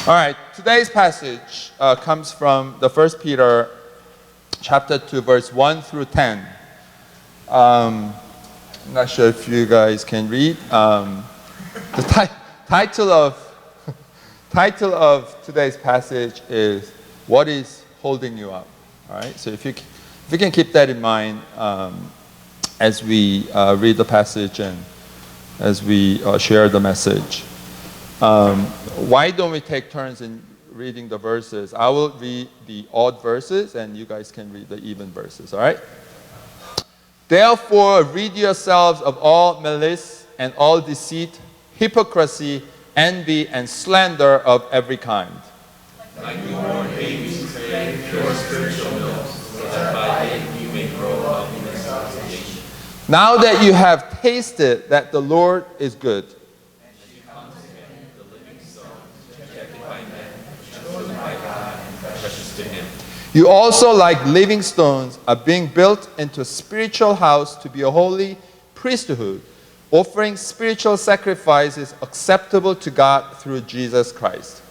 All right, today's passage comes from the 1 Peter chapter 2, verse 1 through 10. I'm not sure if you guys can read. The title of today's passage is "What is Holding You Up?" All right, so if you can keep that in mind as we read the passage and as we share the message. Why don't we take turns in reading the verses? I will read the odd verses and you guys can read the even verses, all right? Therefore, rid yourselves of all malice and all deceit, hypocrisy, envy, and slander of every kind. Like newborn babies, crave pure spiritual milk, so that by it you may grow up in the salvation. Now that you have tasted that the Lord is good, you also, like living stones, are being built into a spiritual house to be a holy priesthood, offering spiritual sacrifices acceptable to God through Jesus Christ.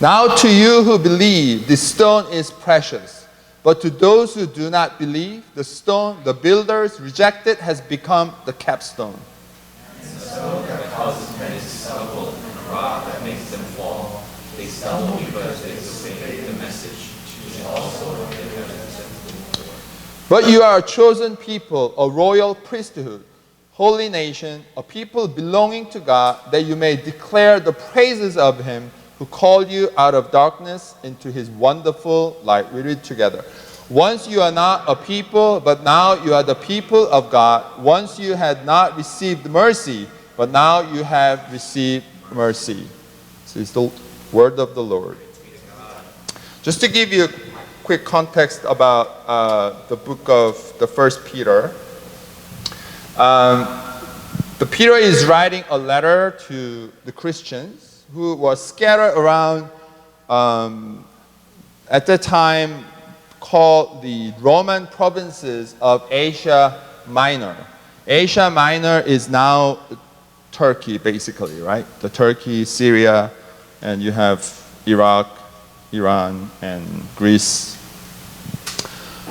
Now to you who believe, this stone is precious. But to those who do not believe, the stone the builders rejected has become the capstone. And the stone that causes men to stumble, and a rock that makes them fall. They stumble because they disobey the message, which also they have accepted. But you are a chosen people, a royal priesthood, holy nation, a people belonging to God, that you may declare the praises of Him who called you out of darkness into His wonderful light. We read together. Once you are not a people, but now you are the people of God. Once you had not received mercy, but now you have received mercy. This is the word of the Lord. Just to give you a quick context about the book of the 1 Peter. The Peter is writing a letter to the Christians who was scattered around at the time called the Roman provinces of Asia Minor. Asia Minor is now Turkey, basically, right? The Turkey, Syria, and you have Iraq, Iran, and Greece.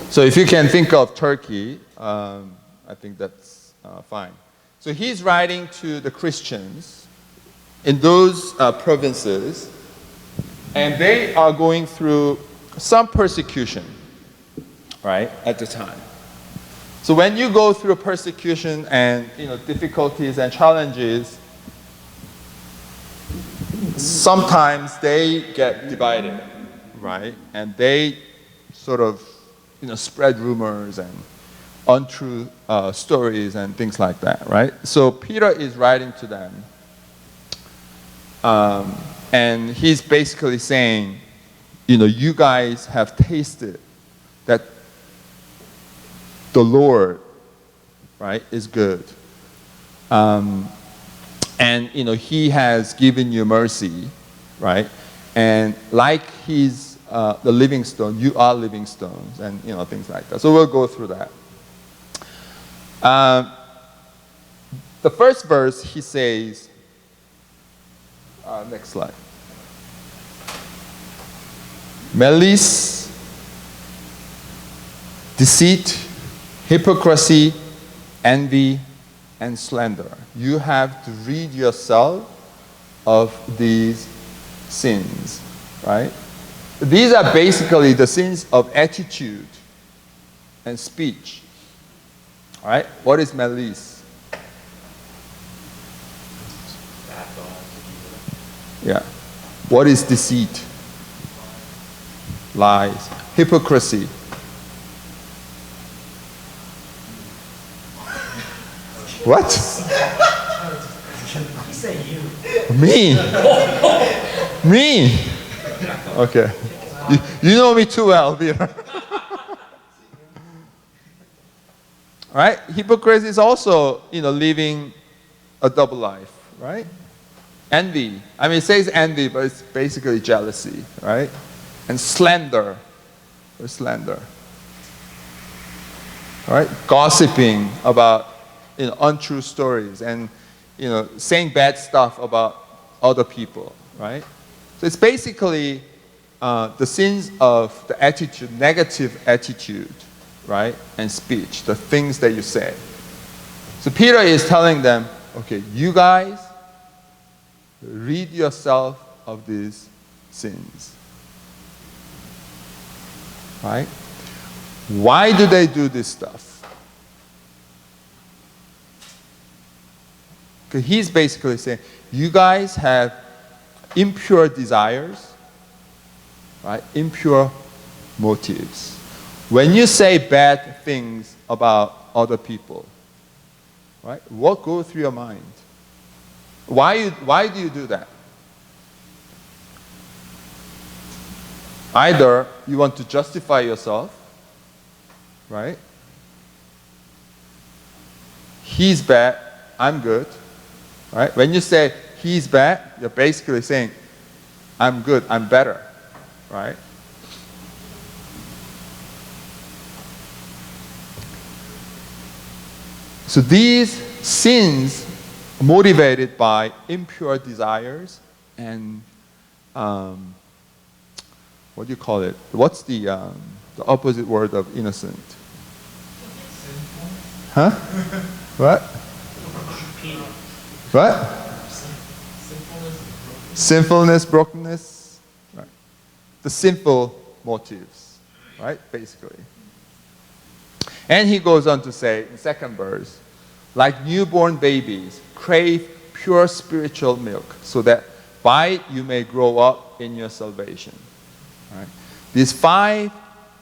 So if you can think of Turkey, I think that's fine. So he's writing to the Christians in those provinces, and they are going through some persecution, right, at the time. So when you go through persecution and difficulties and challenges, sometimes they get divided, right, and they sort of spread rumors and untrue stories and things like that, right? So Peter is writing to them. And he's basically saying, you guys have tasted that the Lord, right, is good. And, He has given you mercy, right? And like He's the living stone, you are living stones, and, things like that. So we'll go through that. The first verse, he says, next slide. Malice, deceit, hypocrisy, envy, and slander. You have to rid yourself of these sins, right? These are basically the sins of attitude and speech. All right? What is malice? Yeah. What is deceit? Lies. Hypocrisy. What? Me. Me. Okay. You know me too well, Peter. All right? Hypocrisy is also, living a double life, right? Envy. I mean, it says envy, but it's basically jealousy, right? And slander. Or slander. right? Gossiping about untrue stories and saying bad stuff about other people, right? So it's basically the sins of the attitude, negative attitude, right? And speech, the things that you say. So Peter is telling them, okay, you guys, rid yourself of these sins. Right? Why do they do this stuff? Because he's basically saying, you guys have impure desires, right? Impure motives. When you say bad things about other people, right? What goes through your mind? Why do you do that? Either you want to justify yourself, right? He's bad, I'm good, right? When you say he's bad, you're basically saying I'm good, I'm better, right? So these sins motivated by impure desires and what do you call it? What's the opposite word of innocent? Huh? What? What? Sinfulness, brokenness. Right. The sinful motives, right? Basically. And he goes on to say in second verse, like newborn babies, crave pure spiritual milk, so that by it you may grow up in your salvation. Right? These 5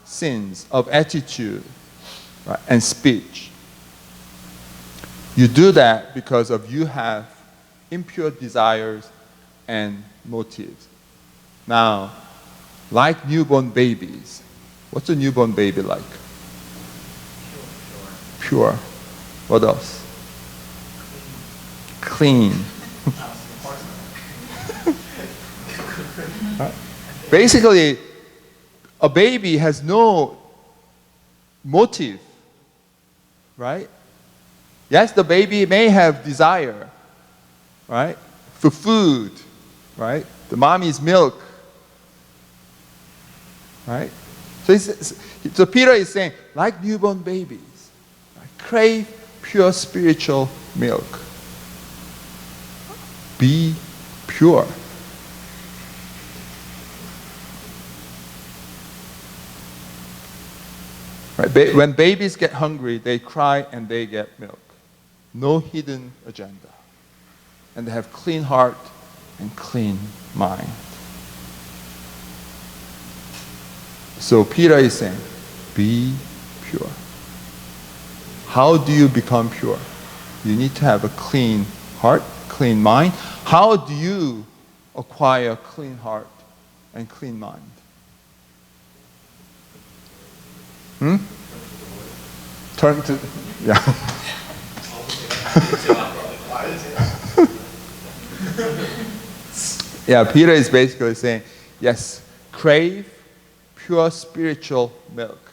sins of attitude, right, and speech, you do that because of you have impure desires and motives. Now, like newborn babies, what's a newborn baby like? Pure. What else? Clean. Right? Basically, a baby has no motive, right? Yes, the baby may have desire, right, for food, right? The mommy's milk, right? So Peter is saying, like newborn babies, right, crave pure spiritual milk. Be pure. Right? When babies get hungry, they cry and they get milk. No hidden agenda. And they have clean heart and clean mind. So Peter is saying, be pure. How do you become pure? You need to have a clean heart, clean mind. How do you acquire a clean heart and clean mind? Turn to, yeah. Yeah, Peter is basically saying, yes, crave pure spiritual milk.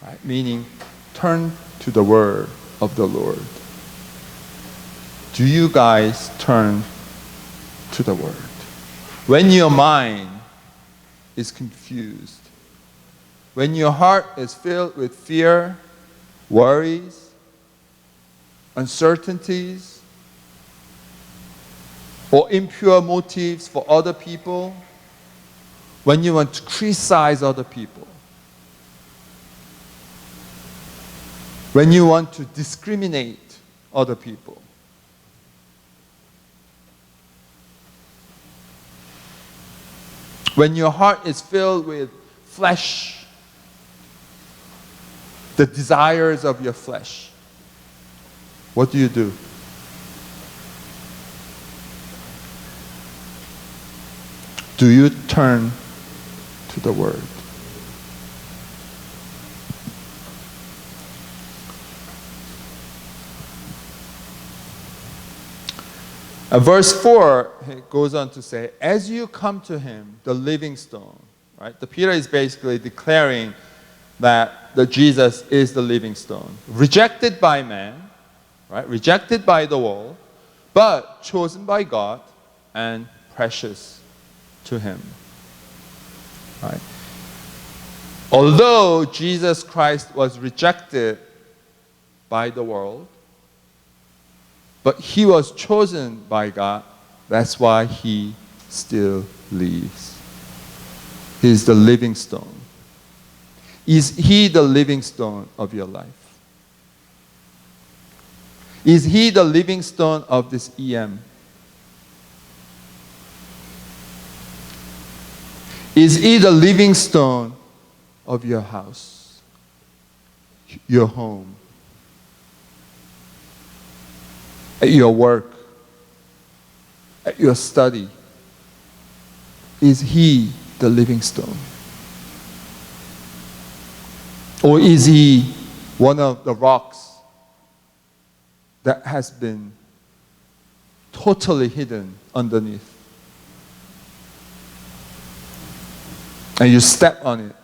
Right? Meaning, turn to the word of the Lord. Do you guys turn to the word? When your mind is confused, when your heart is filled with fear, worries, uncertainties, or impure motives for other people, when you want to criticize other people, when you want to discriminate other people, when your heart is filled with flesh, the desires of your flesh, what do you do? Do you turn to the word? Verse 4 it goes on to say, as you come to him, the living stone, right? The Peter is basically declaring that that Jesus is the living stone. Rejected by man, right? Rejected by the world, but chosen by God and precious to him. Right? Although Jesus Christ was rejected by the world, but he was chosen by God, that's why he still lives. He's the living stone. Is he the living stone of your life? Is he the living stone of this EM? Is he the living stone of your house, your home, at your work, at your study? Is he the living stone? Or is he one of the rocks that has been totally hidden underneath? And you step on it.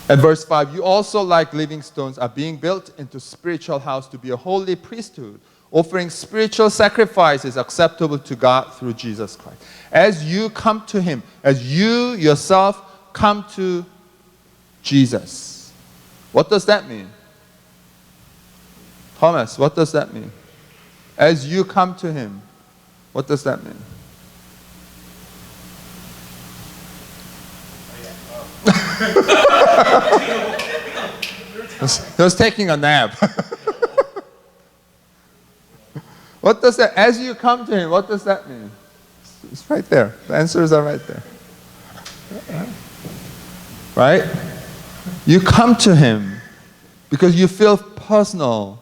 At verse 5, you also, like living stones, are being built into spiritual house to be a holy priesthood, offering spiritual sacrifices acceptable to God through Jesus Christ. As you come to him, as you yourself come to Jesus. What does that mean? Thomas, what does that mean? As you come to him, what does that mean? He was taking a nap. What does that, as you come to him, what does that mean? It's right there. The answers are right there. Right? You come to him because you feel personal.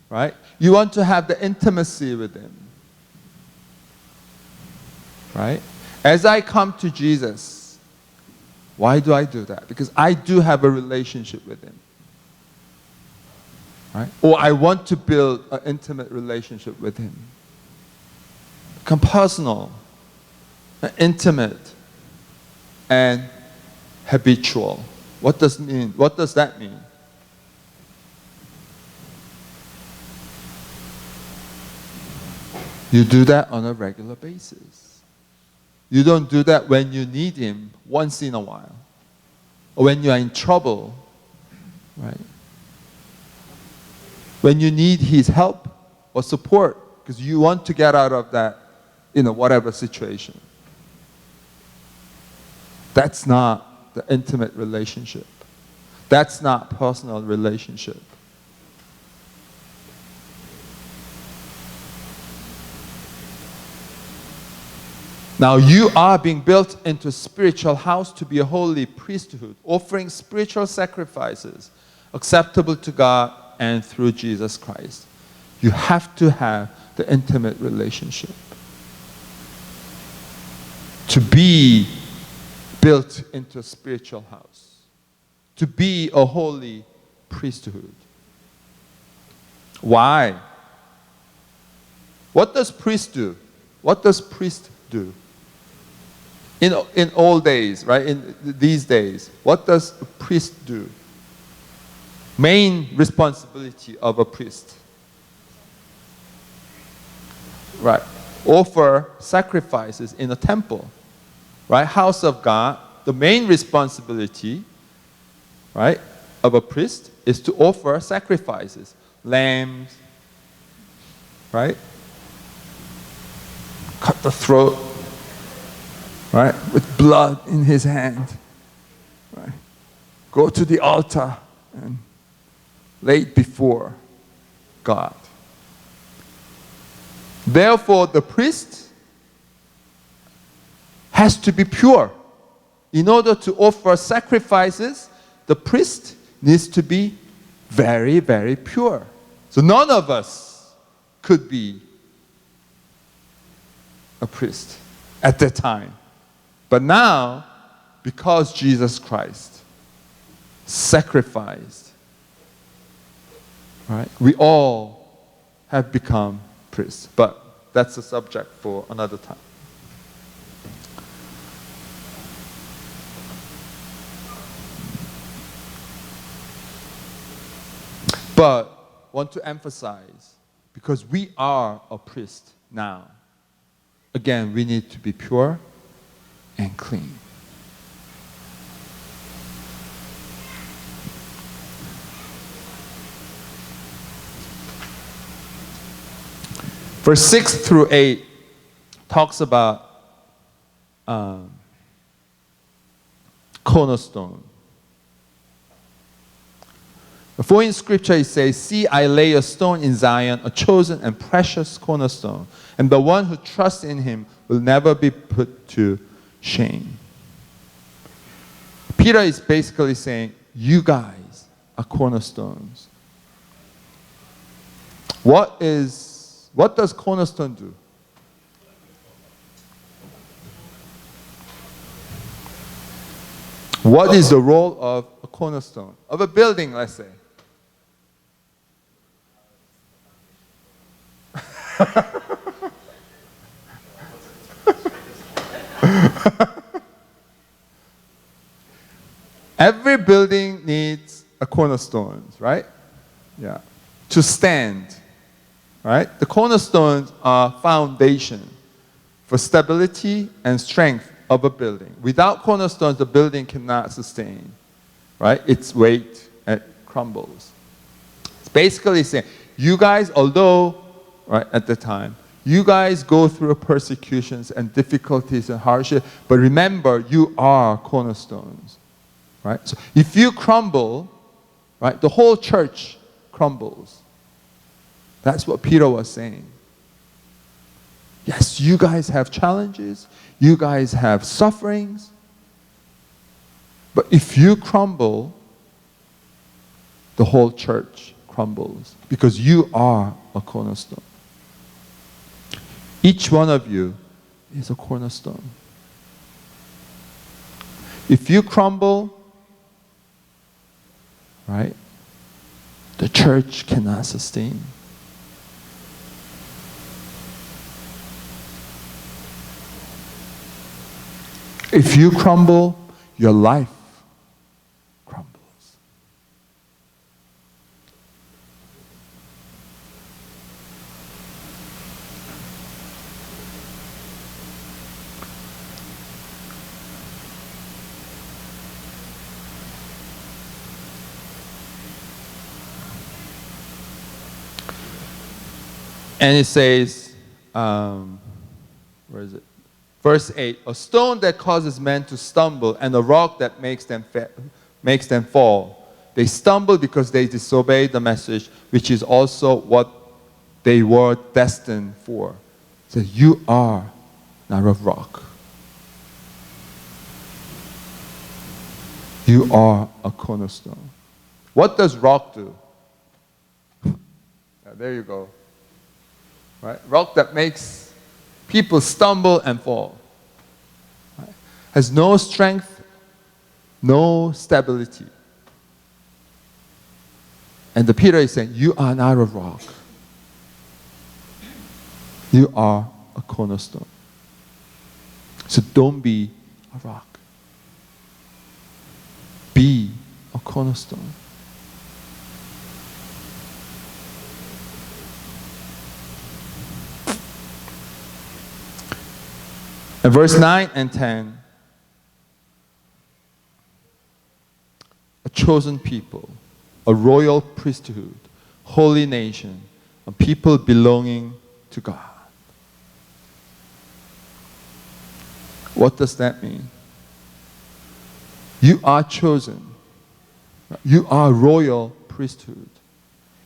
Right? You want to have the intimacy with him. Right? As I come to Jesus, why do I do that? Because I do have a relationship with him. Right? Or I want to build an intimate relationship with him. Become personal, intimate, and habitual. What does it mean? What does that mean? You do that on a regular basis. You don't do that when you need him once in a while. Or when you are in trouble. Right? When you need his help or support because you want to get out of that, whatever situation. That's not the intimate relationship. That's not personal relationship. Now you are being built into a spiritual house to be a holy priesthood, offering spiritual sacrifices acceptable to God and through Jesus Christ. You have to have the intimate relationship to be built into a spiritual house, to be a holy priesthood. Why? What does priest do? What does priest do? In old days, right? In these days, what does a priest do? Main responsibility of a priest. Right. Offer sacrifices in a temple. Right? House of God. The main responsibility, right, of a priest is to offer sacrifices. Lambs. Right? Cut the throat. Right? With blood in his hand. Right? Go to the altar and lay it before God. Therefore, the priest has to be pure. In order to offer sacrifices, the priest needs to be very, very pure. So none of us could be a priest at that time. But now, because Jesus Christ sacrificed Right? We all have become priests, but that's a subject for another time. But want to emphasize, because we are a priest now, again, we need to be pure and clean. Verse 6 through 8 talks about cornerstone. For in Scripture it says, "See, I lay a stone in Zion, a chosen and precious cornerstone, and the one who trusts in him will never be put to shame." Peter is basically saying, you guys are cornerstones. What does cornerstone do? What is the role of a cornerstone? Of a building, let's say. Every building needs a cornerstone, right? Yeah. To stand, right? The cornerstones are foundation for stability and strength of a building. Without cornerstones, the building cannot sustain, right? Its weight, it crumbles. It's basically saying, you guys, although, right, at the time, you guys go through persecutions and difficulties and hardship, but remember, you are cornerstones, right? So if you crumble, right, the whole church crumbles. That's what Peter was saying. Yes, you guys have challenges, you guys have sufferings, but if you crumble, the whole church crumbles because you are a cornerstone. Each one of you is a cornerstone. If you crumble, right, the church cannot sustain. If you crumble, your life crumbles. And it says, where is it? Verse 8, a stone that causes men to stumble and a rock that makes them fall. They stumble because they disobey the message, which is also what they were destined for. So you are not a rock. You are a cornerstone. What does rock do? There you go. Right? Rock that makes people stumble and fall. Right? Has no strength, no stability. And the Peter is saying, you are not a rock. You are a cornerstone. So don't be a rock. Be a cornerstone. And verse 9 and 10, a chosen people, a royal priesthood, holy nation, a people belonging to God. What does that mean? You are chosen. You are royal priesthood.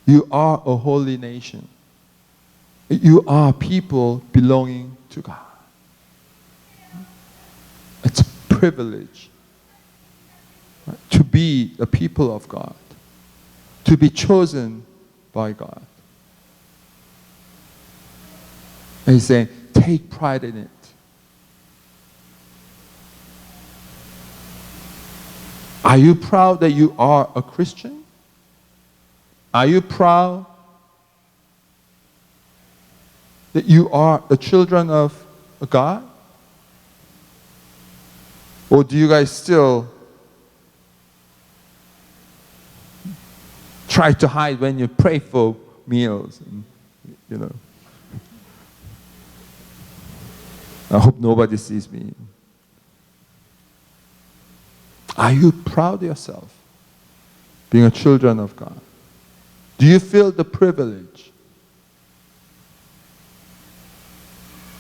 You are a holy nation. You are people belonging to God. It's a privilege, right, to be the people of God, to be chosen by God. And he's saying, take pride in it. Are you proud that you are a Christian? Are you proud that you are the children of God? Or do you guys still try to hide when you pray for meals? You know, I hope nobody sees me. Are you proud of yourself being a children of God? Do you feel the privilege?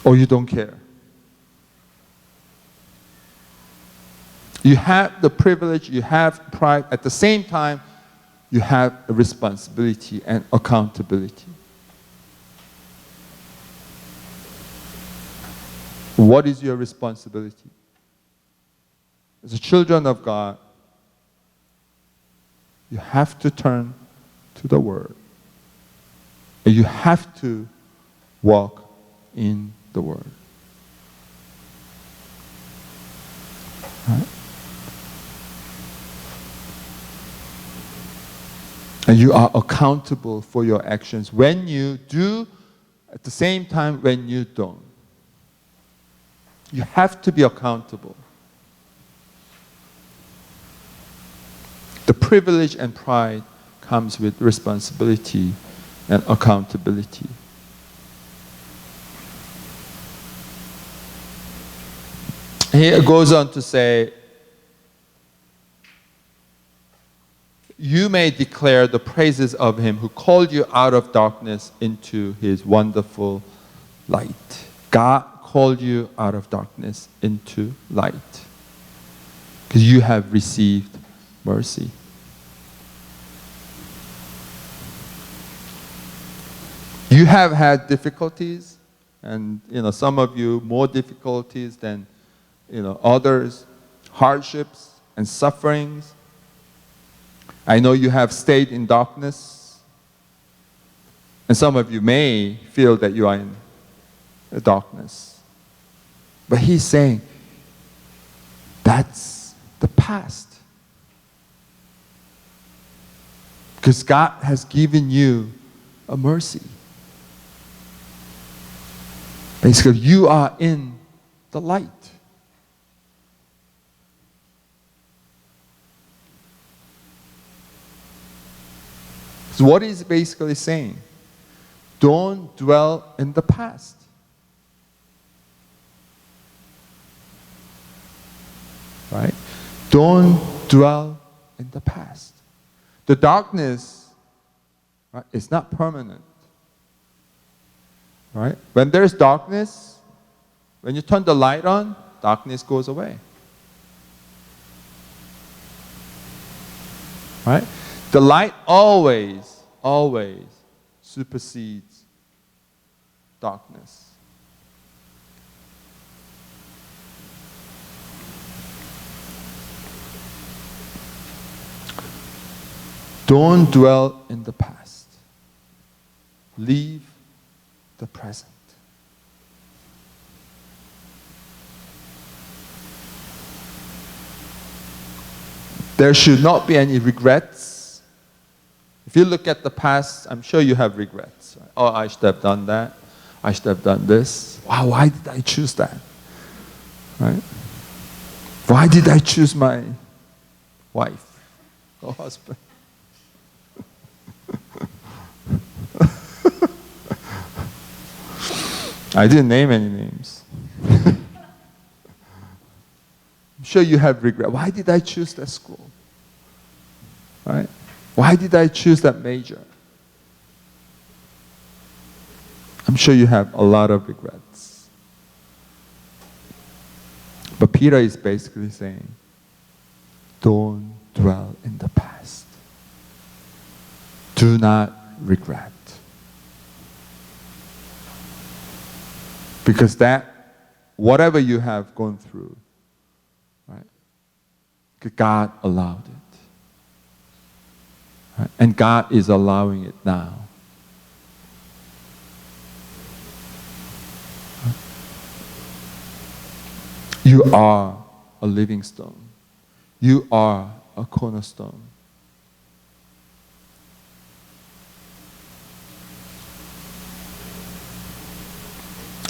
Or you don't care? You have the privilege, you have pride. At the same time, you have a responsibility and accountability. What is your responsibility? As a children of God, you have to turn to the Word. And you have to walk in the Word. Right? And you are accountable for your actions when you do, at the same time when you don't. You have to be accountable. The privilege and pride comes with responsibility and accountability. He goes on to say, you may declare the praises of him who called you out of darkness into his wonderful light. God called you out of darkness into light because you have received mercy. You have had difficulties, and some of you more difficulties than others, hardships and sufferings. I know you have stayed in darkness, and some of you may feel that you are in the darkness. But he's saying, that's the past. Because God has given you a mercy. Basically, you are in the light. So what is basically saying? Don't dwell in the past. Right? Don't dwell in the past. The darkness, right, is not permanent. Right? When there's darkness, when you turn the light on, darkness goes away. Right? The light always, always supersedes darkness. Don't dwell in the past. Leave the present. There should not be any regrets. If you look at the past, I'm sure you have regrets. Right? Oh, I should have done that. I should have done this. Wow, why did I choose that? Right? Why did I choose my wife or husband? I didn't name any names. I'm sure you have regret. Why did I choose that school? Right? Why did I choose that major? I'm sure you have a lot of regrets. But Peter is basically saying, don't dwell in the past. Do not regret. Because that, whatever you have gone through, right, God allowed it. Right? And God is allowing it now. You are a living stone. You are a cornerstone.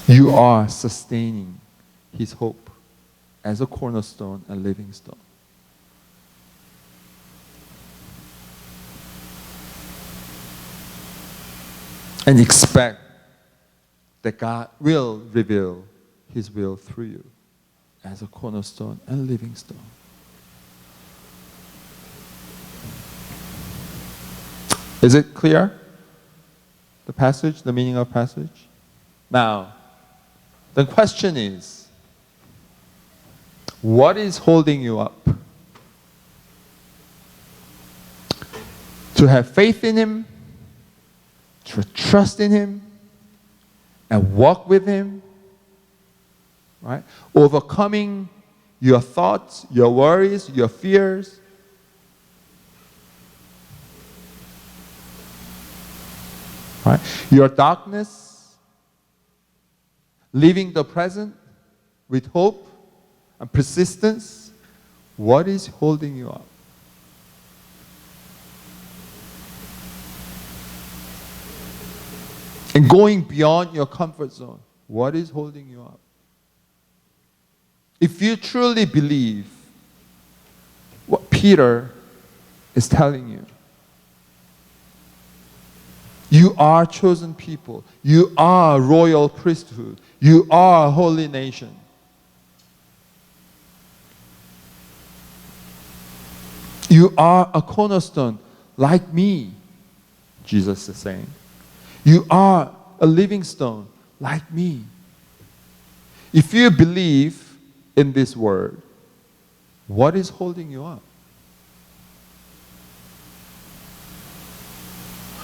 You are sustaining his hope as a cornerstone and living stone. And expect that God will reveal his will through you as a cornerstone and living stone. Is it clear? The passage, the meaning of passage? Now, the question is, what is holding you up? To have faith in him, to trust in him, and walk with him, right? Overcoming your thoughts, your worries, your fears. Right? Your darkness, living the present with hope and persistence. What is holding you up? And going beyond your comfort zone, what is holding you up? If you truly believe what Peter is telling you, you are chosen people. You are royal priesthood. You are a holy nation. You are a cornerstone like me, Jesus is saying. You are a living stone like me. If you believe in this word, what is holding you up?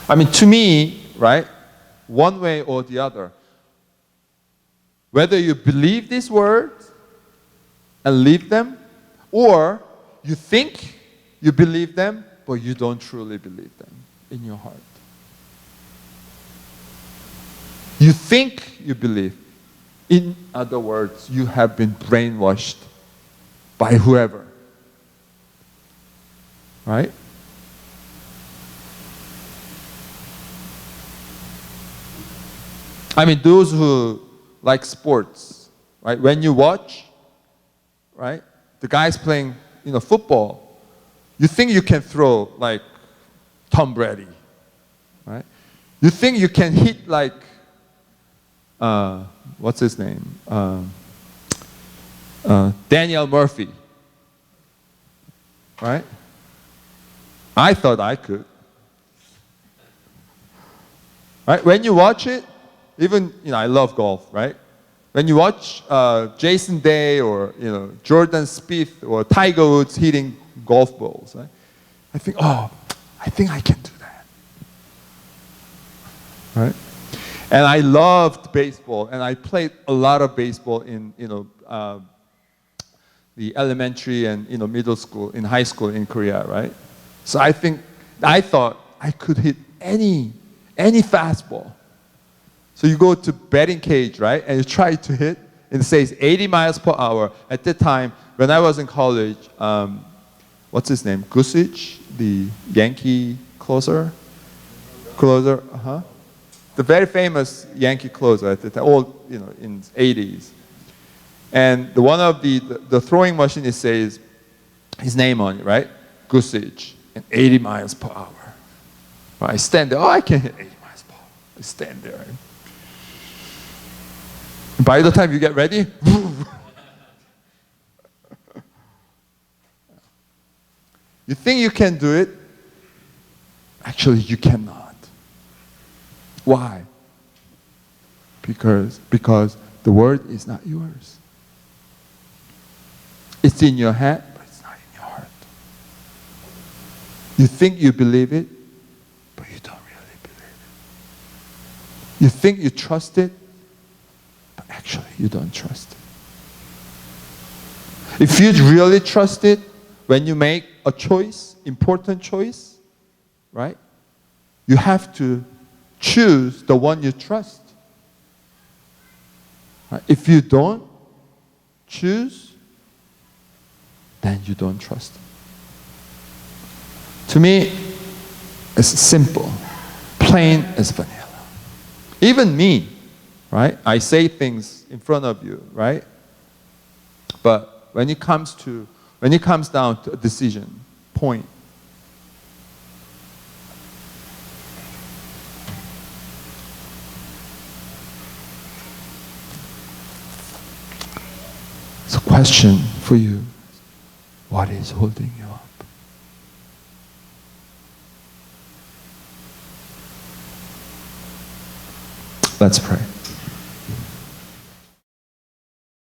I mean, to me, right, one way or the other, whether you believe these words and live them, or you think you believe them, but you don't truly believe them in your heart. You think you believe. In other words, you have been brainwashed by whoever. Right? I mean, those who like sports, right? When you watch, right, the guys playing, football, you think you can throw like Tom Brady, right? You think you can hit like, what's his name? Daniel Murphy, right? I thought I could. Right? When you watch it, even, I love golf, right? When you watch Jason Day or, Jordan Spieth or Tiger Woods hitting golf balls, right? I think I can do that. Right? And I loved baseball, and I played a lot of baseball in, the elementary and, middle school, in high school in Korea, right? So I thought I could hit any fastball. So you go to batting cage, right? And you try to hit, and it says 80 miles per hour. At that time, when I was in college, what's his name? Goosich, the Yankee closer? The very famous Yankee closer at the time, all, in the 80s. And one of the throwing machine, it says his name on it, right? Goosich, and 80 miles per hour. I stand there, I can hit 80 miles per hour. I stand there. Right? By the time you get ready, you think you can do it, actually you cannot. Why? Because the word is not yours. It's in your head, but it's not in your heart. You think you believe it, but you don't really believe it. You think you trust it, but actually you don't trust it. If you really trust it, when you make a choice, important choice, right? You have to choose the one you trust. Right? If you don't choose, then you don't trust. To me, it's simple, plain as vanilla. Even me, right? I say things in front of you, right? But when it comes down to a decision point, it's a question for you. What is holding you up? Let's pray.